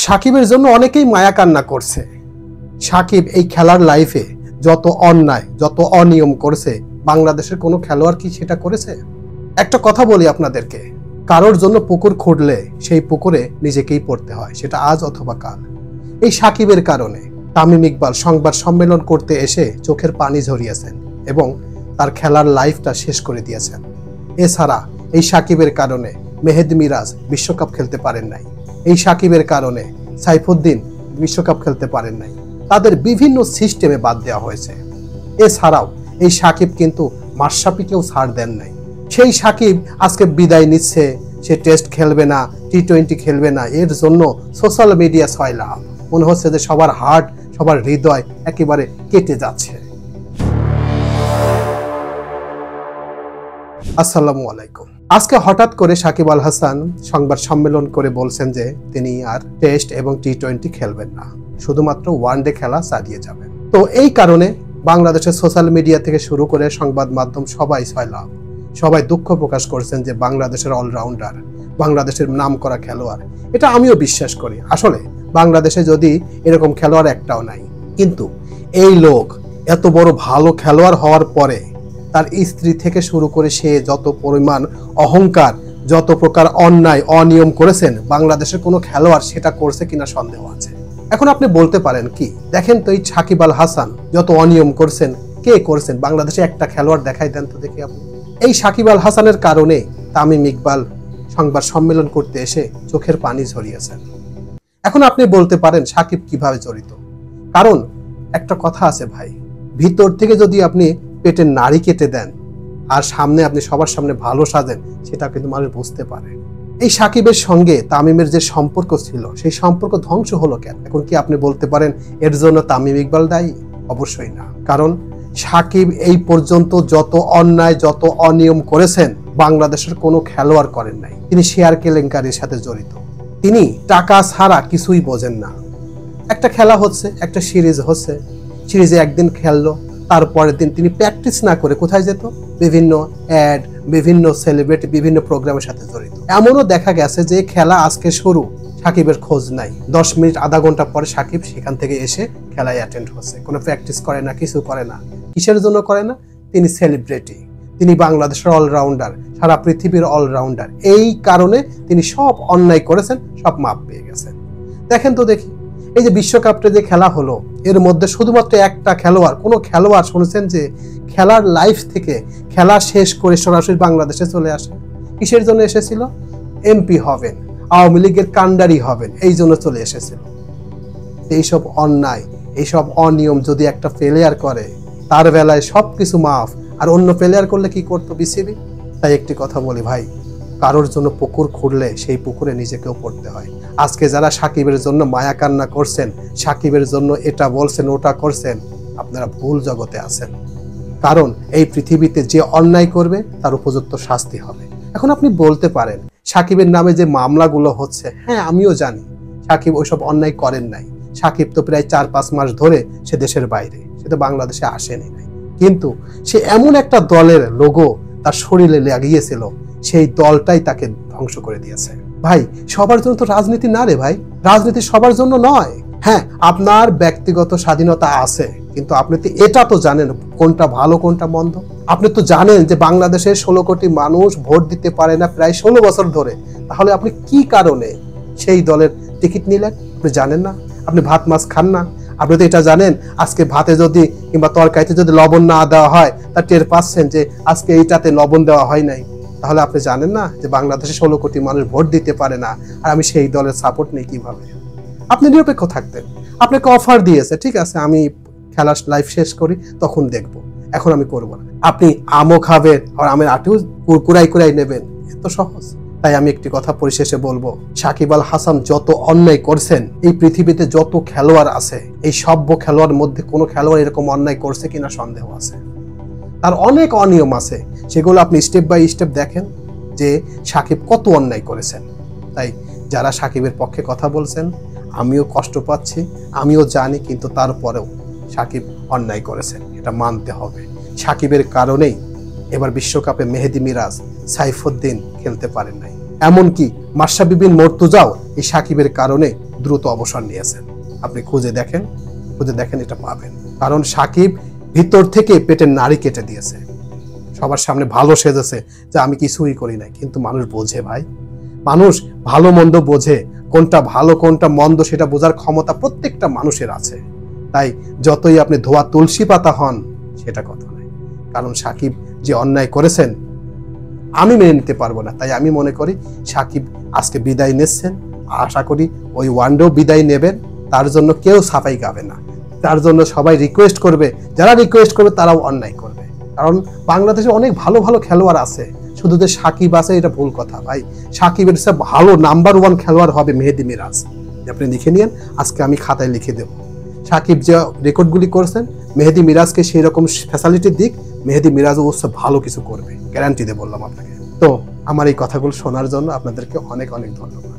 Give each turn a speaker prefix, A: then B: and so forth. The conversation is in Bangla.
A: সাকিবের জন্য অনেকেই মায়া কান্না করছে। সাকিব এই খেলার লাইফে যত অন্যায় যত অনিয়ম করেছে, বাংলাদেশের কোনো খেলোয়াড় কি সেটা করেছে? একটা কথা বলি আপনাদেরকে, কারোর জন্য পুকুর খুঁড়লে সেই পুকুরে নিজেকেই পড়তে হয়, সেটা আজ অথবা কাল। এই সাকিবের কারণে তামিম ইকবাল সংবাদ সম্মেলন করতে এসে চোখের পানি ঝরিয়েছেন এবং তার খেলার লাইফটা শেষ করে দিয়েছেন। এছাড়া এই সাকিবের কারণে মেহেদী মিরাজ বিশ্বকাপ খেলতে পারেন নাই, এই সাকিবের কারণে সাইফুদ্দিন বিশ্বকাপ খেলতে পারেন নাই, তাদের বিভিন্ন সিস্টেমে বাদ দেওয়া হয়েছে। এছাড়াও এই সাকিব কিন্তু মাশরাফিকেও ছাড় দেন নাই। সেই সাকিব আজকে বিদায় নিচ্ছে, সে টেস্ট খেলবে না, টি-20 খেলবে না, এর জন্য সোশ্যাল মিডিয়া ছয়লাভ। মনে হচ্ছে যে সবার হার্ট সবার হৃদয় একেবারে কেটে যাচ্ছে। আসসালামু আলাইকুম। আজকে হঠাৎ করে সাকিব আল হাসান সংবাদ সম্মেলন করে বলছেন যে তিনি আর টেস্ট এবং টি-20 খেলবেন না, শুধুমাত্র ওয়ানডে খেলা চালিয়ে যাবেন। তো এই কারণে বাংলাদেশের সোশ্যাল মিডিয়া থেকে শুরু করে সংবাদ মাধ্যম সবাই ছয়লাভ, সবাই দুঃখ প্রকাশ করছেন যে বাংলাদেশের অলরাউন্ডার, বাংলাদেশের নামকরা খেলোয়াড়। এটা আমিও বিশ্বাস করি, আসলে বাংলাদেশে যদি এরকম খেলোয়াড় একটাও নাই, কিন্তু এই লোক এত বড় ভালো খেলোয়াড় হওয়ার পরে তার স্ত্রী থেকে শুরু করে সে যত পরিমাণ অহংকার, যত প্রকার অন্যায় অনিয়ম করেছেন, বাংলাদেশের কোনো খেলোয়াড় সেটা করছে কিনা সন্দেহ আছে। এখন আপনি বলতে পারেন কি, দেখেন তো এই সাকিব আল হাসান যত অনিয়ম করছেন, কে করছেন? বাংলাদেশে একটা খেলোয়াড় দেখাই দেন তো দেখি আপনি। এই সাকিব আল হাসানের কারণে তামিম ইকবাল সংবাদ সম্মেলন করতে এসে চোখের পানি ঝরিয়েছেন। এখন আপনি বলতে পারেন সাকিব কিভাবে জড়িত? কারণ একটা কথা আছে ভাই, ভিতর থেকে যদি আপনি পেটের নাড়ি কেটে দেন আর সামনে আপনি সবার সামনে ভালো সাজেন, সেটা কিন্তু মানুষ বুঝতে পারে। এই সাকিবের সঙ্গে তামিমের যে সম্পর্ক ছিল, সেই সম্পর্ক ধ্বংস হলো কেন? এখন কি আপনি বলতে পারেন এর জন্য তামিম ইকবাল দায়ী? অবশ্যই না। কারণ সাকিব এই পর্যন্ত যত অন্যায় যত অনিয়ম করেছেন, বাংলাদেশের কোনো খেলোয়াড় করেন নাই। তিনি শেয়ার কেলেঙ্কারির সাথে জড়িত, তিনি টাকা ছাড়া কিছুই বোঝেন না। একটা খেলা হচ্ছে, একটা সিরিজ হচ্ছে, সিরিজে একদিন খেললো, তারপরের দিন তিনি প্র্যাকটিস না করে কোথায় যেত? বিভিন্ন অ্যাড, বিভিন্ন সেলিব্রিটি, বিভিন্ন প্রোগ্রামের সাথে জড়িত। এমনও দেখা গেছে যে খেলা আজকে শুরু, সাকিবের খোঁজ নাই, 10 মিনিট আধা ঘন্টা পরে সাকিব সেখান থেকে এসে খেলায় অ্যাটেন্ড হচ্ছে। কোনো প্র্যাকটিস করে না, কিছু করে না। কিসের জন্য করে না? তিনি সেলিব্রিটি, তিনি বাংলাদেশের অলরাউন্ডার, সারা পৃথিবীর অলরাউন্ডার। এই কারণে তিনি সব অন্যায় করেছেন, সব মাপ পেয়ে গেছেন। দেখেন তো দেখি, এই যে বিশ্বকাপটা যে খেলা হলো, এর মধ্যে শুধুমাত্র একটা খেলোয়াড়, কোনো খেলোয়াড় শুনেছেন যে খেলার লাইফ থেকে খেলা শেষ করে সরাসরি বাংলাদেশে চলে আসে? কিসের জন্য এসেছিল? এমপি হবেন, আওয়ামী লীগের কাণ্ডারি হবেন, এই জন্য চলে এসেছিল। এইসব অন্যায়, এইসব অনিয়ম যদি একটা প্লেয়ার করে, তার বেলায় সবকিছু মাফ, আর অন্য প্লেয়ার করলে কি করতো বিসিবি? তাই একটি কথা বলি ভাই, কারোর জন্য পুকুর খুঁড়লে সেই পুকুরে নিজেকেও পড়তে হয়। আজকে যারা সাকিবের জন্য মায়া কান্না করছেন, সাকিবের জন্য এটা বলছেন ওটা করছেন, আপনারা ভুল জগতে আছেন। কারণ এই পৃথিবীতে যে অন্যায় করবে তার উপযুক্ত শাস্তি হবে। এখন আপনি বলতে পারেন সাকিবের নামে যে মামলাগুলো হচ্ছে, হ্যাঁ আমিও জানি সাকিব ওইসব অন্যায় করেন নাই। সাকিব তো প্রায় 4-5 মাস ধরে সে দেশের বাইরে, সে তো বাংলাদেশে আসেনি নাই। কিন্তু সে এমন একটা দলের লোগো তার শরীরে লাগিয়েছিল, সেই দলটাই তাকে ধ্বংস করে দিয়েছে। ভাই সবার জন্য তো রাজনীতি না রে ভাই, রাজনীতি সবার জন্য নয়। হ্যাঁ, আপনার ব্যক্তিগত স্বাধীনতা আছে, কিন্তু আপনি তো এটা তো জানেন কোনটা ভালো কোনটা মন্দ। আপনি তো জানেন যে বাংলাদেশের 16 কোটি মানুষ ভোট দিতে পারে না প্রায় 16 বছর ধরে। তাহলে আপনি কি কারণে সেই দলের টিকিট নিলেন? আপনি জানেন না? আপনি ভাত মাছ খান না? আপনি তো এটা জানেন আজকে ভাতে যদি কিংবা তরকারিতে যদি লবণ না দেওয়া হয়, তা টের পাচ্ছেন যে আজকে এইটাতে লবণ দেওয়া হয় নাই। তাহলে আপনি জানেন না যে বাংলাদেশে 16 কোটি মানুষ ভোট দিতে পারে না, আর আমি সেই দলের সাপোর্ট নেই কিভাবে? আপনি নিরপেক্ষ থাকতেন। আপনাকে অফার দিয়েছে, ঠিক আছে আমি খেলার লাইফ শেষ করি তখন দেখব, এখন আমি করব না। আপনি আমও খাবেন আর আমের আটিও কুড়াই নেবেন, এত সহজ? তাই আমি একটি কথা পরিশেষে বলবো, সাকিব আল হাসান যত অন্যায় করছেন, এই পৃথিবীতে যত খেলোয়াড় আছে, এই সভ্য খেলোয়াড় মধ্যে কোনো খেলোয়াড় এরকম অন্যায় করছে কিনা সন্দেহ আছে। তার অনেক অনিয়ম আছে, সেগুলো আপনি স্টেপ বাই স্টেপ দেখেন যে সাকিব কত অন্যায় করেছেন। তাই যারা সাকিবের পক্ষে কথা বলছেন, আমিও কষ্ট পাচ্ছি, আমিও জানি, কিন্তু তারপরেও সাকিব অন্যায় করেছেন, এটা মানতে হবে। সাকিবের কারণেই এবার বিশ্বকাপে মেহেদী মিরাজ, সাইফুদ্দিন খেলতে পারেন নাই, এমনকি মাশরাফি বিন মুর্তজাও এই সাকিবের কারণে দ্রুত অবসর নিয়েছেন। আপনি খুঁজে দেখেন এটা পাবেন। কারণ সাকিব ভিতর থেকে পেটের নাড়ি কেটে দিয়েছে, সবার সামনে ভালো সেজেছে যে আমি কিছুই করি নাই, কিন্তু মানুষ বোঝে ভাই, মানুষ ভালো মন্দ বোঝে, কোনটা ভালো কোনটা মন্দ সেটা বোঝার ক্ষমতা প্রত্যেকটা মানুষের আছে। তাই যতই আপনি ধোয়া তুলসী পাতা হন সেটা কথা নয়। কারণ সাকিব যে অন্যায় করেছেন আমি মেনে নিতে পারবো না। তাই আমি মনে করি সাকিব আজকে বিদায় নিচ্ছেন, আশা করি ওই ওয়ানডেও বিদায় নেবেন, তার জন্য কেউ সাফাই গাবে না, তার জন্য সবাই রিকোয়েস্ট করবে, যারা রিকোয়েস্ট করবে তারাও অন্যায় করবে। কারণ বাংলাদেশে অনেক ভালো ভালো খেলোয়াড় আছে, শুধু যে সাকিব আছে এটা ভুল কথা ভাই। সাকিবের সব ভালো নাম্বার 1 খেলোয়াড় হবে মেহেদী মিরাজ, আপনি লিখে নিন, আজকে আমি খাতায় লিখে দেব। সাকিব যে রেকর্ডগুলি করছেন মেহেদী মিরাজকে সেই রকম ফ্যাসিলিটি দিক, মেহেদী মিরাজও ওসব ভালো কিছু করবে, গ্যারান্টি দিয়ে বললাম আপনাকে। তো আমার এই কথাগুলো শোনার জন্য আপনাদেরকে অনেক অনেক ধন্যবাদ।